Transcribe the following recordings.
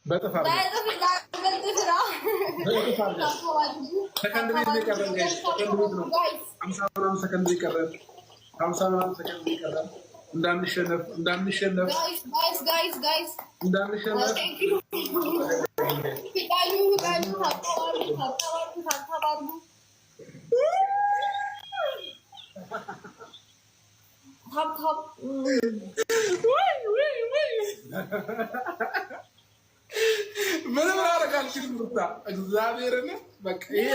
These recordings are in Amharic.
በጥፋት ሰከንድ ቤት ይቀረን ጋይስ ሰከንድ ቤት ነው 50 ምናምን ሰከንድ ይቀረን 50 ምናምን ሰከንድ ይቀረን እንዳንሸነፍ እንዳንሸነፍ ምን ማረግ አልችልም ሩታ እግዚአብሔርን በቃ ይሄ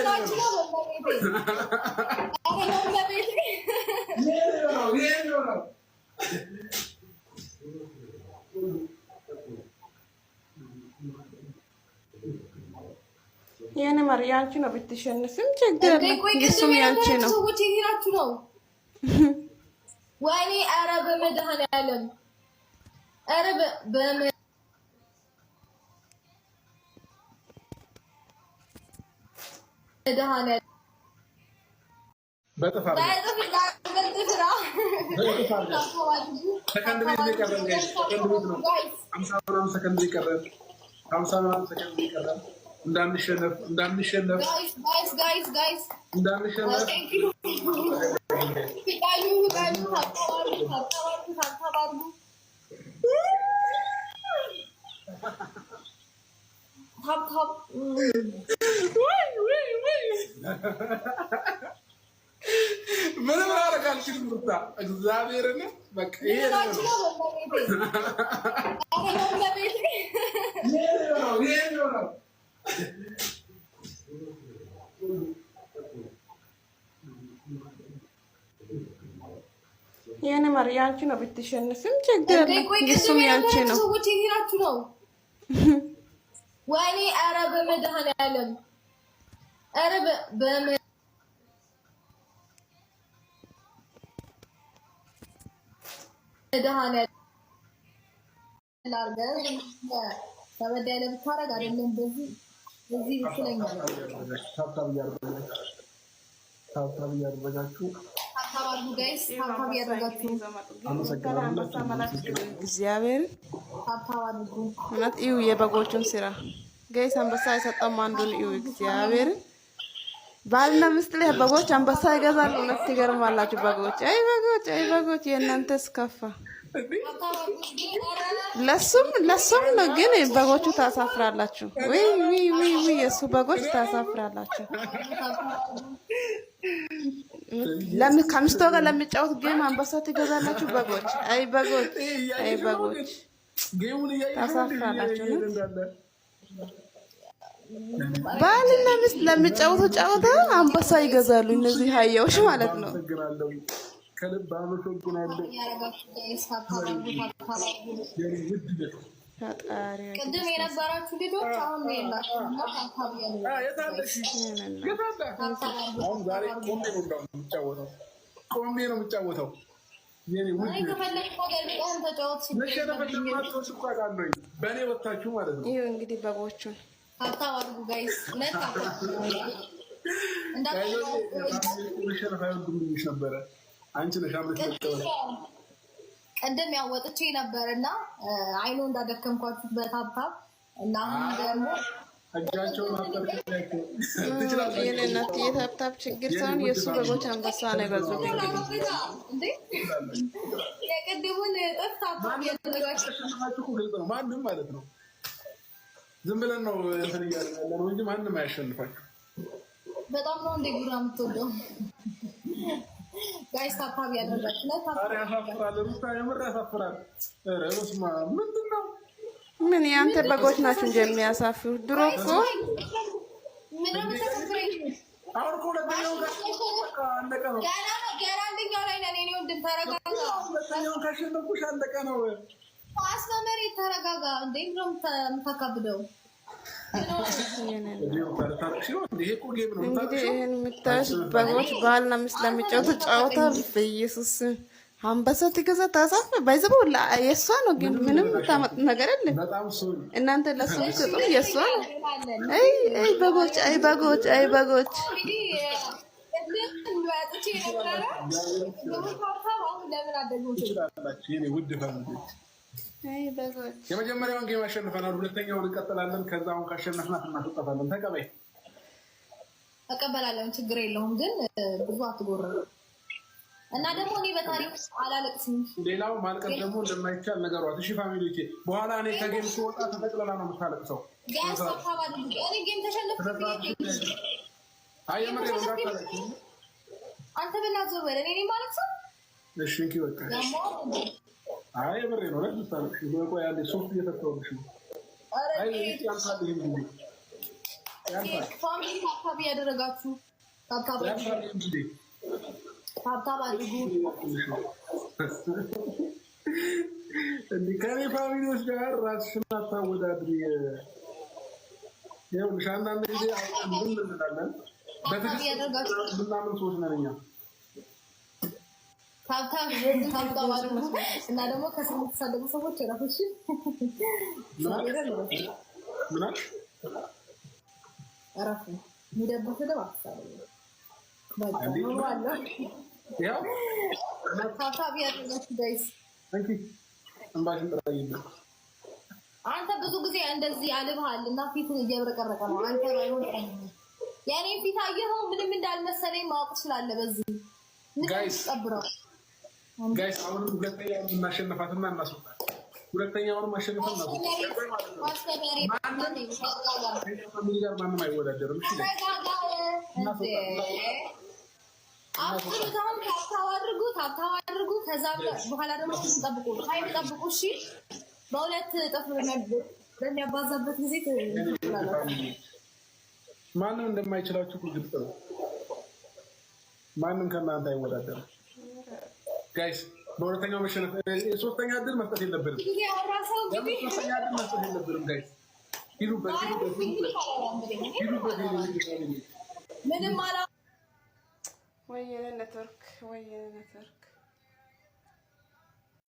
ነው የኔ ማርያንቺ ነው ብትሸንፍም ችግር የሱም ያንቺ ነው ሰዎች ይሄራችሁ ነው ወይኔ ኧረ በመድኃኒዓለም ኧረ በመድኃኒዓለም በጥፋት ሰከንድ ቤት ይቀረን ጋይስ ሰከንድ ቤት ነው 50 ምናምን ሰከንድ ይቀረን 50 ምናምን ሰከንድ ይቀረን እንዳንሸነፍ እንዳንሸነፍ ምን ማረግ አልችልም ሩታ እግዚአብሔርን በቃ ይሄ ነው የኔ ማርያንቺ ነው ብትሸንፍም ችግር የሱም ያንቺ ነው ሰዎች ይሄራችሁ ነው ወይኔ ኧረ በመድኃኒዓለም ኧረ በመድኃኒዓለም ተበዳይ ብታረግ አይደለም በዚህ ይችላል ታብታብ እያደረጋችሁ እግዚአብሔር እውነት እዩ የበጎቹን ስራ ጋይስ አንበሳ የሰጠው አንዱን እዩ እግዚአብሔር ባልና ሚስት ላይ በጎች አንበሳ ይገዛሉ እውነት ትገርማላችሁ በጎች አይ በጎች የእናንተስ ከፋ ለሱም ነው ግን በጎቹ ታሳፍራላችሁ ወይ የሱ በጎች ታሳፍራላችሁ ከሚስቶ ጋር ለሚጫወት ጌም አንበሳ ትገዛላችሁ በጎች አይ በጎች ታሳፍራላችሁ ባልና ሚስት ለሚጫወቱ ጨዋታ አንበሳ ይገዛሉ እነዚህ ሀያዎች ማለት ነው ከልብ አመሰግናለሁ ቅድም የነበራችሁ ልጆች አሁን ቆሜ ነው የምጫወተው በእኔ ወታችሁ ማለት ነው ይኸው እንግዲህ በጎቹን ነበረ አንቺ ነሽ ቀደም ያወጥቼ ነበርና አይኑ እንዳደከምኳችሁ በታብታብ እና አሁን ደግሞ እጃቸውን አጣርቀላችሁ የኔናት የታብታብ ችግር ሳይሆን የሱ በጎች አንበሳ ነው የገዙት እንዴ የቀደሙን ጠፍታችሁ ያደረጋችሁ ግልጽ ነው ማንም ማለት ነው ዝም ብለን ነው እንትን እያልን ያለነው እንጂ ማንም አያሸንፋችሁ በጣም ነው እንደ ጉራ የምትወደው ጋይስ ታብታብ ያደረጋችሁ ነው ታብታብ ያሳፍራል ሩታ የምር ያሳፍራል ኧረ በስመ አብ ምንድን ነው ምን ያንተ በጎች ናቸው እንጂ የሚያሳፍሩ ድሮ እኮ ምን ነው ተከፍረኝ አሁን እኮ ለደኛው ጋር አለቀ ነው ገና አንደኛው ላይ ነን እኔ ወንድም ተረጋጋ ለደኛው ካሸነፍኩሽ አለቀ ነው አስመመሪ ተረጋጋ እንዴ ነው ተከብደው እንግዲህ ይሄን የምታዩት በጎች ባልና ሚስት ለሚጫወቱ ጨዋታ በኢየሱስ አንበሳ ትገዛ ታሳፍ ባይዘው የእሷ ነው ግን ምንም ታመጥ ነገር የለም እናንተ ለሱ ትሰጡ የእሷ ነው አይ በጎች አይ በጎች የመጀመሪያውን ጌም አሸንፈናል። ሁለተኛውን እንቀጥላለን። ከዛውን ካሸነፍናት እናስወጣታለን። ተቀበይ። ተቀበላለሁ፣ ችግር የለውም። ግን ብዙ አትጎረሩ እና ደግሞ እኔ በታሪክ አላለቅስም። ሌላው ማልቀስ ደግሞ እንደማይቻል ነገሯት። እሺ ፋሚሊዎቼ፣ በኋላ እኔ ከጌም ስወጣ ተጠቅለላ ነው የምታለቅሰው። እኔ ጌም ተሸነፍኩ። አይ የምሬ ነው። አንተ በእናትህ በል እኔ ማለት ሰው እሺ እንኪ በቃ አይ የምሬ ነው። ለምሳሌ ቆይ አንዴ ሶፍት እየተተወልሽ ነው። አይ ያንሳል ይሄን ፋሚሊ ታብታብ ያደረጋችሁ ታብታብ አድርጉ። እንዲህ ከኔ ፋሚሊዎች ጋር ራስሽን አታወዳድሪ። ይኸውልሽ አንዳንድ ጊዜ ምን እንላለን በትክክል ምናምን ሰዎች ነን እኛ። ታብታብ አድርጉ እና ደግሞ ከስር የምትሳደቡ ሰዎች እረፉሽ። ምናምን እረፉ። የሚደብር ስድብ አትሳደቡ። ታብታብ ያደረጋችሁ ጋይስ አንተ ብዙ ጊዜ እንደዚህ አልብሃል እና ፊትን እየብረቀረቀ ነው። አንተ ባይሆን የኔን ፊት አየኸው ምንም እንዳልመሰለኝ ማወቅ ትችላለህ። በዚህ ጋይስ አሁን ሁለተኛውን እናሸንፋትና እናስወጣለን። ሁለተኛውን ማሸነፍና ማንም አይወዳደርም። አፍሩታውን ታብታብ አድርጉ። ከዛ በኋላ ደግሞ ጠብቁ፣ ታይም ጠብቁ። እሺ በሁለት እጥፍ በሚያባዛበት ጊዜ ማንም እንደማይችላችሁ ግልጽ ነው። ማንም ከእናንተ አይወዳደርም። ጋይስ በሁለተኛው መሸነፍ ሶስተኛ እድል መስጠት የለብንም። ሶስተኛ እድል መስጠት የለብንም። ጋይስ ሂዱበት። ወይኔ ኔትወርክ